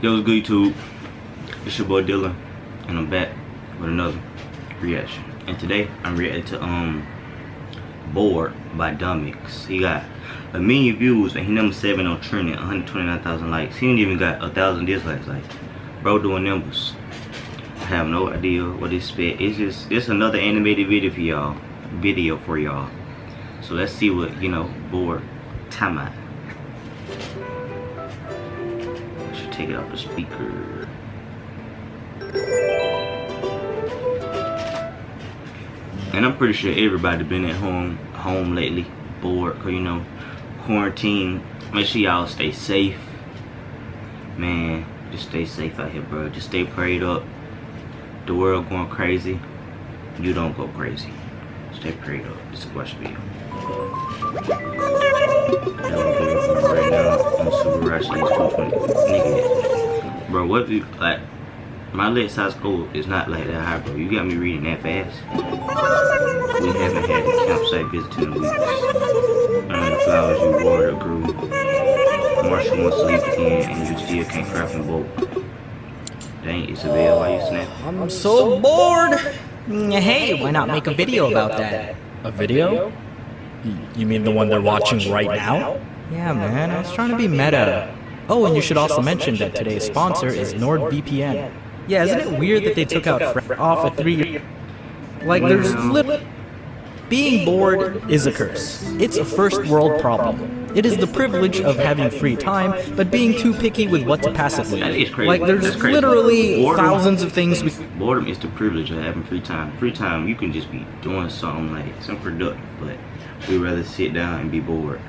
Yo, what's good, YouTube? It's your boy Dylan, and I'm back with another reaction. And today I'm reacting to Bored by Dummix. He got 1 million views and he number 7 on trending, 129,000 likes. He ain't even got 1,000 dislikes. Like, bro doing numbers. I have no idea what to expect. It's another animated video for y'all. So let's see what Bored time out. I should take it off the speaker. And I'm pretty sure everybody been at home lately, bored, cause quarantine. Make sure y'all stay safe, man. Just stay safe out here, bro. Just stay prayed up. The world going crazy. You don't go crazy. Stay prayed up. This is a watch video. Right now, I'm super rushing. It's 220. Nigga, bro, what you like? My lit size code is not like that high, bro. You got me reading that fast. We haven't had a campsite visit in weeks. The flowers you watered grew. Marshall wants to leave again, and you still can't craft a boat. Dang, Isabel, why you snap? I'm so bored. Hey, why not make a video about that? A video? You mean the one they're watching right now? Yeah, man, I was trying to be meta. Oh, and you should also mention that today's sponsor is NordVPN. Yeah, isn't it weird that they took out off a 3-year... Like, there's being bored is a curse. It's a first world problem. It is the privilege of having free time, but being too picky with what to pass it with. That is crazy. Like, there's literally thousands of things we... Boredom is the privilege of having free time. Free time, you can just be doing something like something productive, but we'd rather sit down and be bored.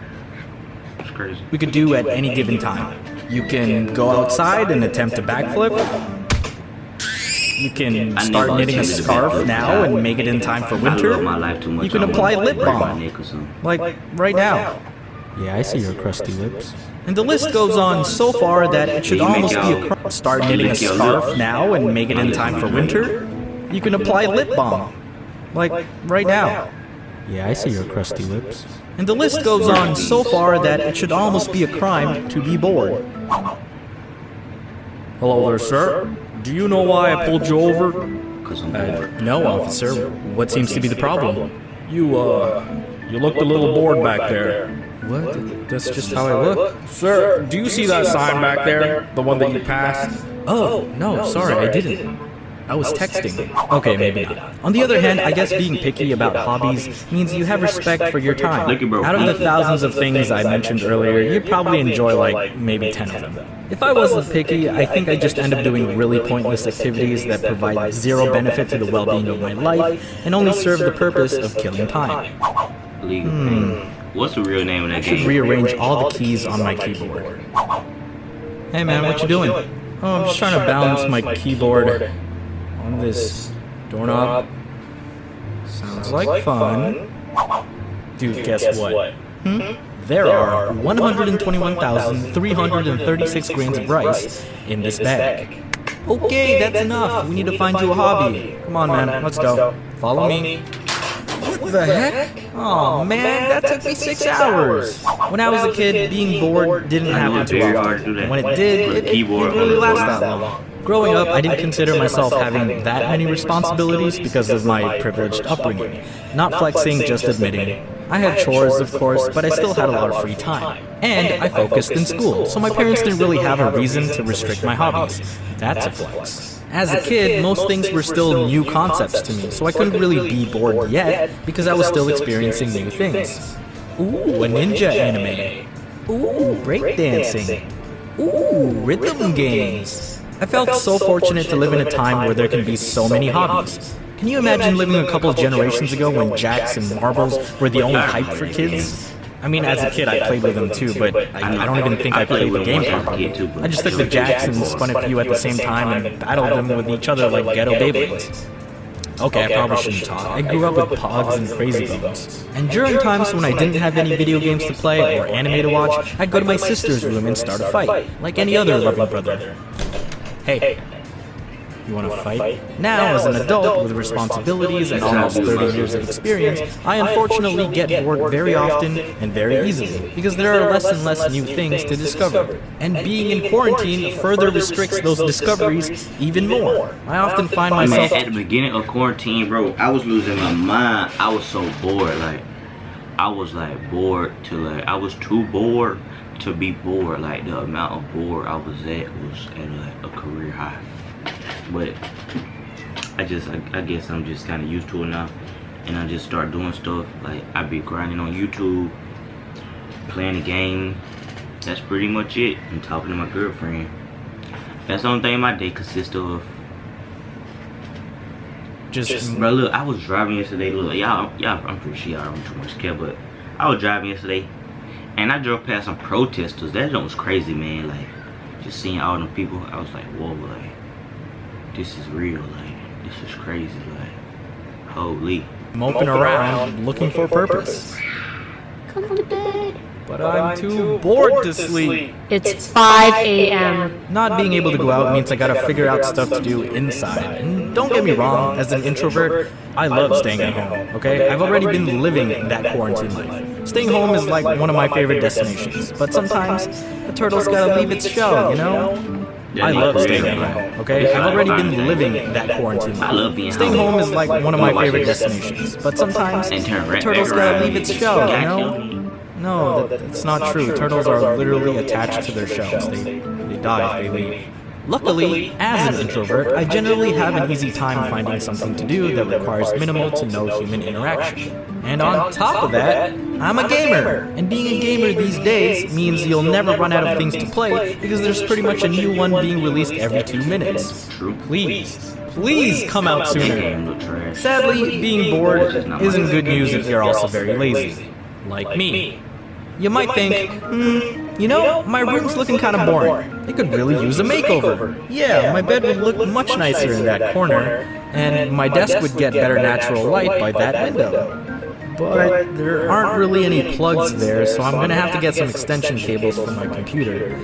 It's crazy. We could do at any given time. You can go outside and attempt a backflip. You can start knitting a scarf now and make it in time for winter. You can apply lip balm, like right now. Yeah, I see your crusty lips. And the list goes on so far that it should almost be a crime. Start knitting a scarf now and make it in time for winter. You can apply lip balm, like right now. Yeah, I see your crusty lips. And the list goes on so far that it should almost be a crime to be bored. Hello there, sir. Do you know why I pulled you over? No, officer. What seems to be the problem? You looked a little bored back there. What? That's just how I look. Sir, do you see that sign back there? The one that you passed? Oh, no, sorry, I didn't. I was texting. Okay, maybe not. On the other hand, I guess being picky about hobbies means you have respect for your time. Out of the thousands of things I mentioned earlier, you'd probably enjoy like maybe 10 of them. If I wasn't picky, I think I'd just end up doing really pointless activities that provide zero benefit to the well-being of my life and only serve the purpose of killing time. What's the real name of that game? I should rearrange all the keys on my keyboard. Hey man, what you doing? Oh, I'm just trying to balance my keyboard on this doorknob. Sounds like fun. Dude, guess what? There are 121,336 grains of rice in this bag. Okay, that's enough. We need to find you a hobby. Come on, man. Let's go. Follow me. What the heck? Oh man, that took me 6 hours. When I was a kid, being bored didn't happen too often. When it did, it didn't really last that long. Growing up, I didn't consider myself having that many responsibilities because of my privileged upbringing. Not flexing, just admitting. I had chores, of course, but I still had a lot of free time. And I focused in school, so my parents didn't really have a reason to restrict my hobbies. That's a flex. As a kid, most things were still new concepts to me, so I couldn't really be bored yet because I was still experiencing new things. Ooh, a ninja anime. Ooh, breakdancing. Ooh, rhythm games. I felt so fortunate to live in a time where there can be so many hobbies. Can you imagine living a couple of generations ago when jacks and marbles were the only hype for kids? I mean, as a kid, I played with them too, but I don't even think I played the game properly. I just took the jacks and spun a few at the same time and battled them with each other like ghetto Beyblades. Okay, I probably shouldn't talk. I grew up with Pogs and Crazy Bones. And during times when I didn't have any video games to play or anime to watch, I'd go to my sister's room and start a fight, like any other loving brother. Hey. You want to fight? Now, as an adult with responsibilities and almost 30 years of experience, I unfortunately get bored very often and very easily, because there are less and less new things to discover. And being in quarantine further restricts those discoveries even more. I often find myself... Man, at the beginning of quarantine, bro, I was losing my mind. I was so bored, like, I was like bored to like, I was too bored to be bored. Like the amount of bored I was at like a career high. But I guess I'm just kind of used to it now, and I just start doing stuff. Like I be grinding on YouTube, playing the game. That's pretty much it. And talking to my girlfriend. That's the only thing my day consists of. Bro, look, I was driving yesterday. Look, y'all, I'm pretty sure y'all don't too much care, but I was driving yesterday, and I drove past some protesters. That joint was crazy, man. Like, just seeing all them people, I was like, whoa, like, this is real. Like, this is crazy. Like, holy. Moping around, looking for purpose. Come to bed. But I'm too bored to sleep. It's 5 a.m. Not being able to go out means I gotta figure out stuff to do inside. And don't get me wrong, as an introvert, I love staying at home, okay? I've already been living that quarantine life. Staying home is like one of my favorite destinations, but sometimes the turtle's gotta leave its shell, you know? I love staying at home, okay? I've already been living that quarantine life. I love being Staying home is like one of my favorite destinations, but sometimes the turtle's gotta leave its shell, you know? No, that's not true. Turtles are literally attached to their shells. They die if they leave. Luckily, as an introvert, I generally have an easy time finding something to do that requires minimal to no human interaction. And on top of that, I'm a gamer! And being a gamer these days means you'll never run out of things to play, because there's pretty much a new one being released every 2 minutes. Please come out sooner. Sadly, being bored isn't good news if you're also very lazy. Like me. You might think, you know, my room's looking kind of boring. It could really use a makeover. Yeah, my bed would look much nicer in that corner, and my desk would get better natural light by that window. But there aren't really any plugs there, so I'm gonna have to get some extension cables for my computer.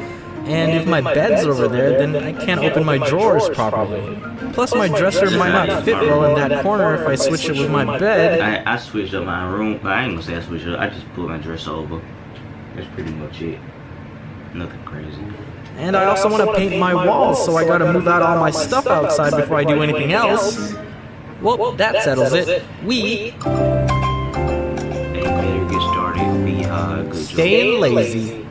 And if my bed's over there, then I can't open my drawers properly. Plus, my dresser might not fit well in that corner if I switch it with my bed. I switched up my room, but I ain't gonna say I switched it up. I just put my dresser over. That's pretty much it. Nothing crazy. And I also want to paint my walls, so I gotta move out all my stuff outside before I do anything else. Well, that settles it. We... better get started. Be hard. Staying lazy.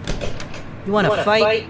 You wanna fight?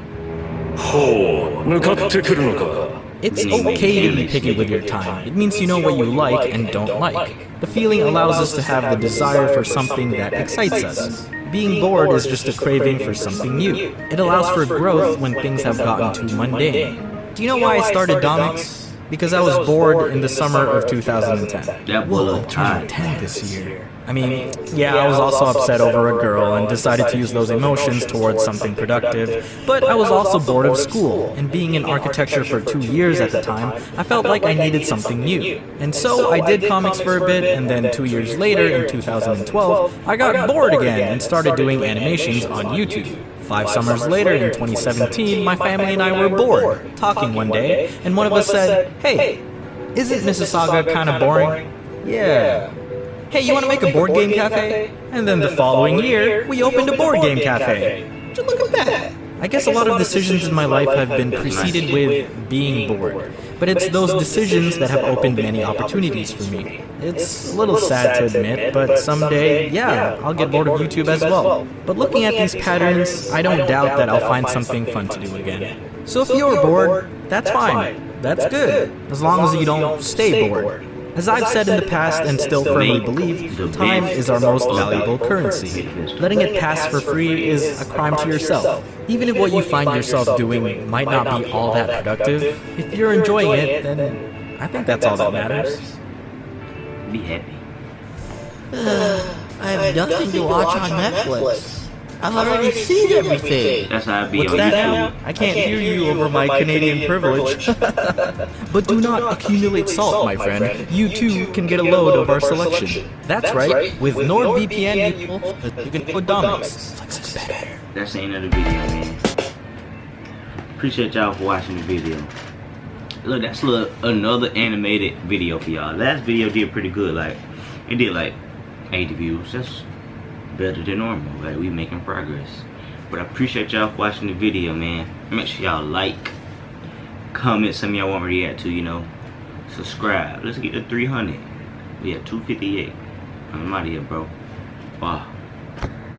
It's okay to be picky with your time. It means you know what you like and don't like. The feeling allows us to have the desire for something that excites us. Being bored is just a craving for something new. It allows for growth when things have gotten too mundane. Do you know why I started Domix? Because I was bored in the summer of 2010. Well, I'm turning 10 this year. I mean, yeah, I was also upset over a girl and decided to use those emotions towards something productive, but I was also bored of school, and being in architecture for 2 years at the time, I felt like I needed something new. And so I did comics for a bit, and then 2 years later, in 2012, I got bored again and started doing animations on YouTube. 5 summers later, in 2017, my family and I were bored, talking one day, and one of us said, "Hey, isn't Mississauga kind of boring?" "Yeah." "Hey, you want to make a board game cafe?" And then the following year, we opened a board game cafe. Just look at that. I guess a lot of decisions in my life have been preceded with being bored. But it's those decisions that have opened many opportunities for me. It's a little sad to admit, but someday, yeah, I'll get bored of YouTube as well. But looking at these patterns, I don't doubt that I'll find something fun to do again. So if you're bored, that's fine. That's good. As long as you don't stay bored. As I've said in the past and still firmly believe, time is our most valuable currency. Letting it pass for free is a crime to yourself. Even if what you find yourself doing might not be all that productive, if you're enjoying it, then I think that's all that matters. Be happy. I have nothing to watch on Netflix. I've already seen everything. That's how I be What's on that YouTube. now? I can't hear you over my Canadian privilege. But do not accumulate salt, my friend. You too can get a load of our selection. That's right. With NordVPN, you can put Domix. Flex is better. That's the end of the video, man. Appreciate y'all for watching the video. Look, that's another animated video for y'all. Last video did pretty good. Like, it did like 80 views. That's better than normal. Like, we making progress. But I appreciate y'all for watching the video, man. Make sure y'all like, comment something y'all want me to react to, you know. Subscribe. Let's get to 300. We at 258. I'm out of here, bro. Wow.